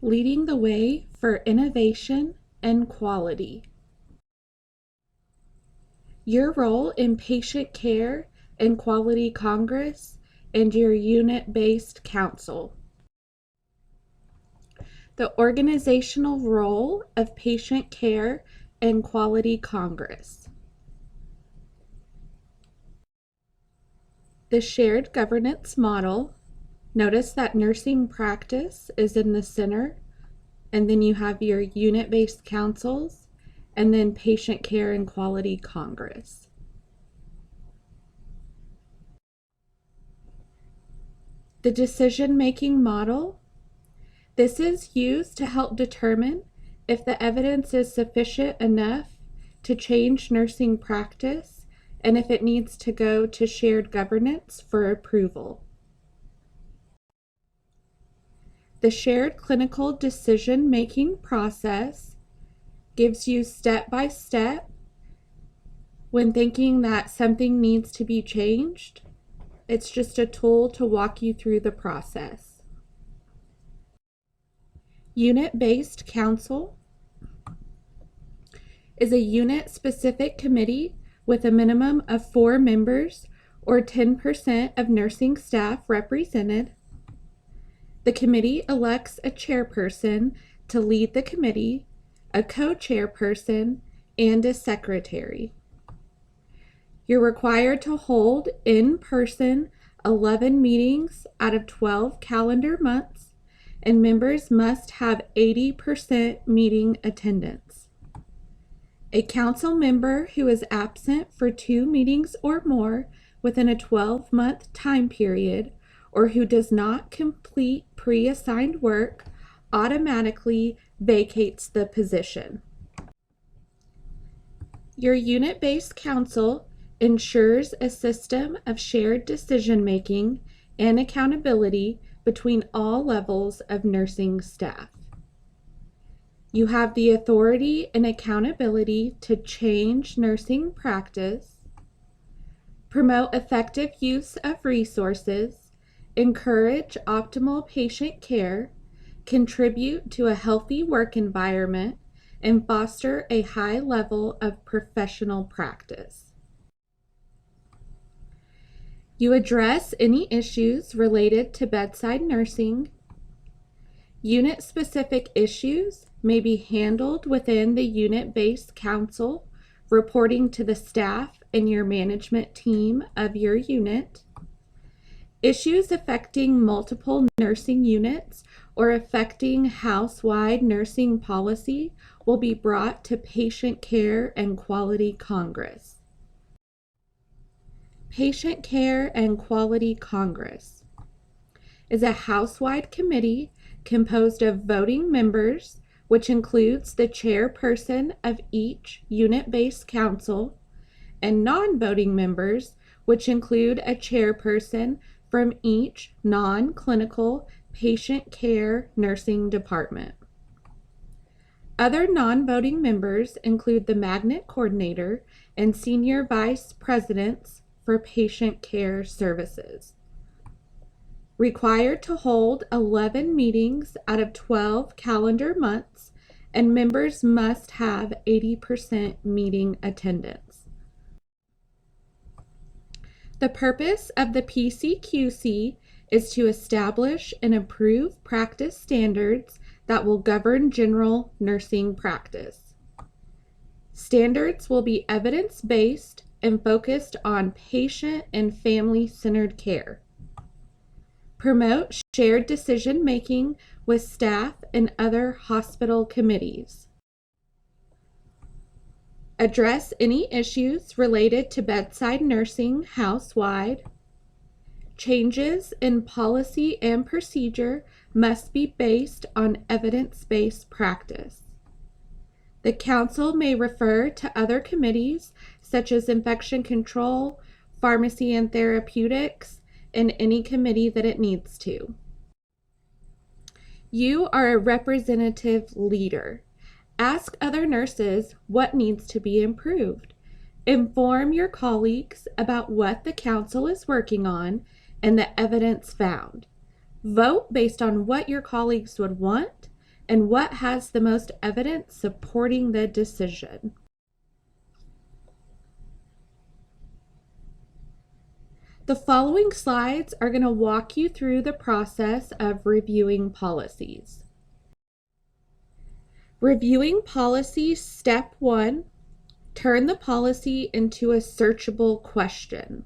leading the way for innovation and quality. Your role in patient care and quality Congress and your unit-based council. The organizational role of patient care and quality Congress. The shared governance model. Notice that nursing practice is in the center, and then you have your unit-based councils, and then patient care and quality Congress. The decision-making model. This is used to help determine if the evidence is sufficient enough to change nursing practice and if it needs to go to shared governance for approval. The shared clinical decision-making process gives you step-by-step when thinking that something needs to be changed. It's just a tool to walk you through the process. Unit-based council is a unit-specific committee with a minimum of 4 members or 10% of nursing staff represented. The committee elects a chairperson to lead the committee, a co-chairperson, and a secretary. You're required to hold in-person 11 meetings out of 12 calendar months, and members must have 80% meeting attendance. A council member who is absent for 2 meetings or more within a 12-month time period, or who does not complete pre-assigned work, automatically vacates the position. Your unit-based council ensures a system of shared decision-making and accountability between all levels of nursing staff. You have the authority and accountability to change nursing practice, promote effective use of resources, encourage optimal patient care, contribute to a healthy work environment, and foster a high level of professional practice. You address any issues related to bedside nursing. Unit-specific issues may be handled within the unit-based council, reporting to the staff and your management team of your unit. Issues affecting multiple nursing units or affecting house-wide nursing policy will be brought to Patient Care and Quality Congress. Patient Care and Quality Congress is a house-wide committee composed of voting members, which includes the chairperson of each unit-based council, and non-voting members, which include a chairperson from each non-clinical patient care nursing department. Other non-voting members include the magnet coordinator and senior vice presidents for patient care services. Required to hold 11 meetings out of 12 calendar months, and members must have 80% meeting attendance. The purpose of the PCQC is to establish and approve practice standards that will govern general nursing practice. Standards will be evidence-based and focused on patient and family-centered care. Promote shared decision-making with staff and other hospital committees. Address any issues related to bedside nursing house-wide. Changes in policy and procedure must be based on evidence-based practice. The council may refer to other committees such as infection control, pharmacy and therapeutics, and any committee that it needs to. You are a representative leader. Ask other nurses what needs to be improved. Inform your colleagues about what the council is working on and the evidence found. Vote based on what your colleagues would want and what has the most evidence supporting the decision. The following slides are going to walk you through the process of reviewing policies. Reviewing policies, step 1, turn the policy into a searchable question.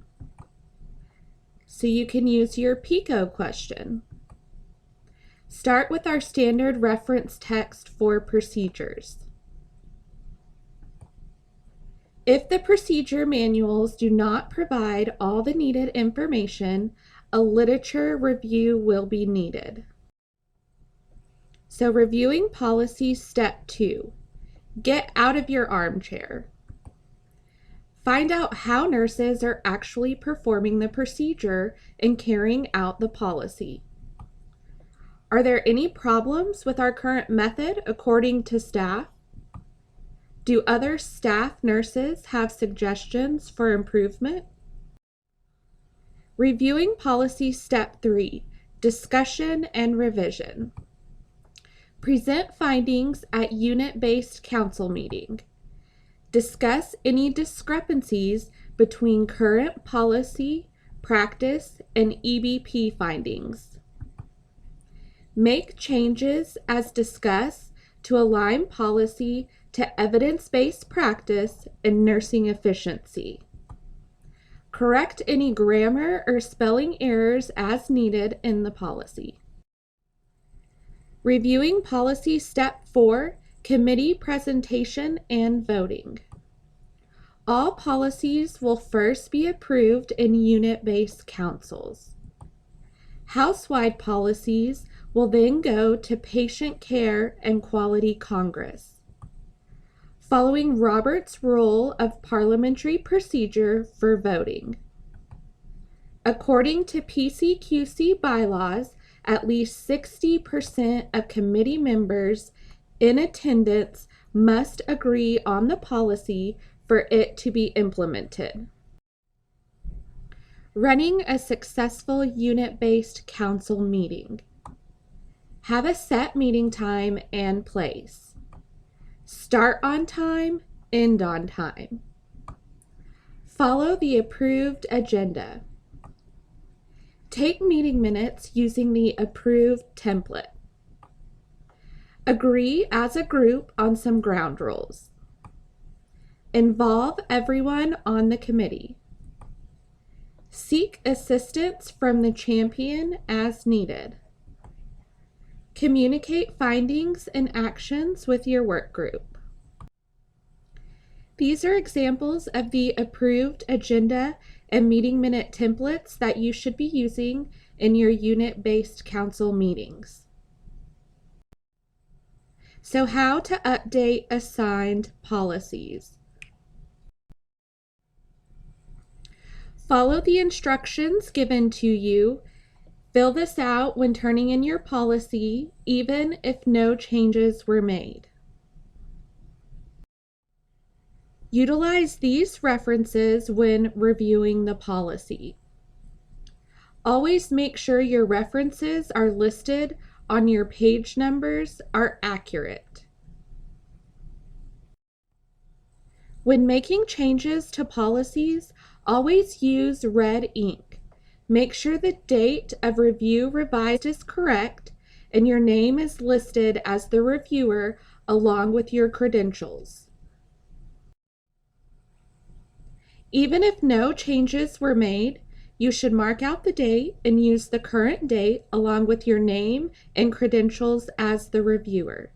So you can use your PICO question. Start with our standard reference text for procedures. If the procedure manuals do not provide all the needed information, a literature review will be needed. So reviewing policy step 2, get out of your armchair. Find out how nurses are actually performing the procedure and carrying out the policy. Are there any problems with our current method according to staff? Do other staff nurses have suggestions for improvement? Reviewing policy step 3, discussion and revision. Present findings at unit-based council meeting. Discuss any discrepancies between current policy, practice, and EBP findings. Make changes as discussed to align policy to evidence-based practice and nursing efficiency. Correct any grammar or spelling errors as needed in the policy. Reviewing policy step 4, committee presentation and voting. All policies will first be approved in unit-based councils. House-wide policies will then go to patient care and quality Congress. Following Robert's Rule of Parliamentary Procedure for voting. According to PCQC bylaws, at least 60% of committee members in attendance must agree on the policy for it to be implemented. Running a successful unit-based council meeting. Have a set meeting time and place. Start on time, end on time. Follow the approved agenda. Take meeting minutes using the approved template. Agree as a group on some ground rules. Involve everyone on the committee. Seek assistance from the champion as needed. Communicate findings and actions with your work group. These are examples of the approved agenda and meeting minute templates that you should be using in your unit-based council meetings. So how to update assigned policies. Follow the instructions given to you. Fill this out when turning in your policy, even if no changes were made. Utilize these references when reviewing the policy. Always make sure your references are listed on your page numbers are accurate. When making changes to policies, always use red ink. Make sure the date of review revised is correct and your name is listed as the reviewer along with your credentials. Even if no changes were made, you should mark out the date and use the current date along with your name and credentials as the reviewer.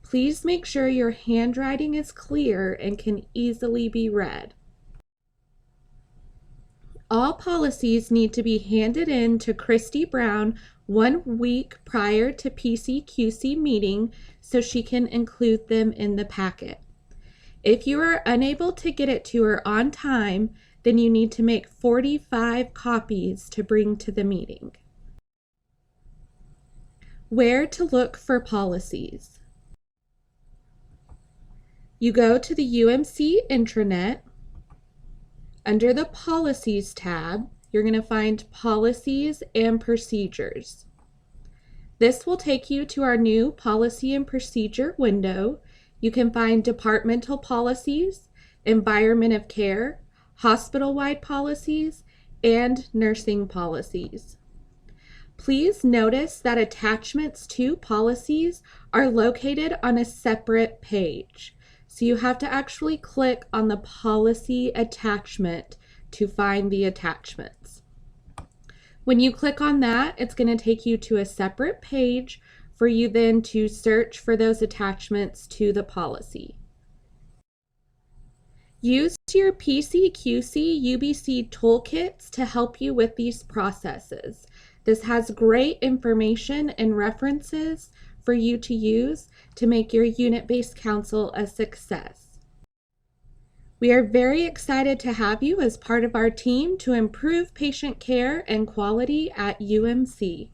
Please make sure your handwriting is clear and can easily be read. All policies need to be handed in to Christy Brown 1 week prior to PCQC meeting so she can include them in the packet. If you are unable to get it to her on time, then you need to make 45 copies to bring to the meeting. Where to look for policies. You go to the UMC intranet. Under the Policies tab, you're going to find Policies and Procedures. This will take you to our new policy and procedure window. You can find departmental policies, environment of care, hospital-wide policies, and nursing policies. Please notice that attachments to policies are located on a separate page. So you have to actually click on the policy attachment to find the attachments. When you click on that, it's going to take you to a separate page for you then to search for those attachments to the policy. Use your PCQC UBC Tool Kits to help you with these processes. This has great information and references for you to use to make your unit-based counsel a success. We are very excited to have you as part of our team to improve patient care and quality at UMC.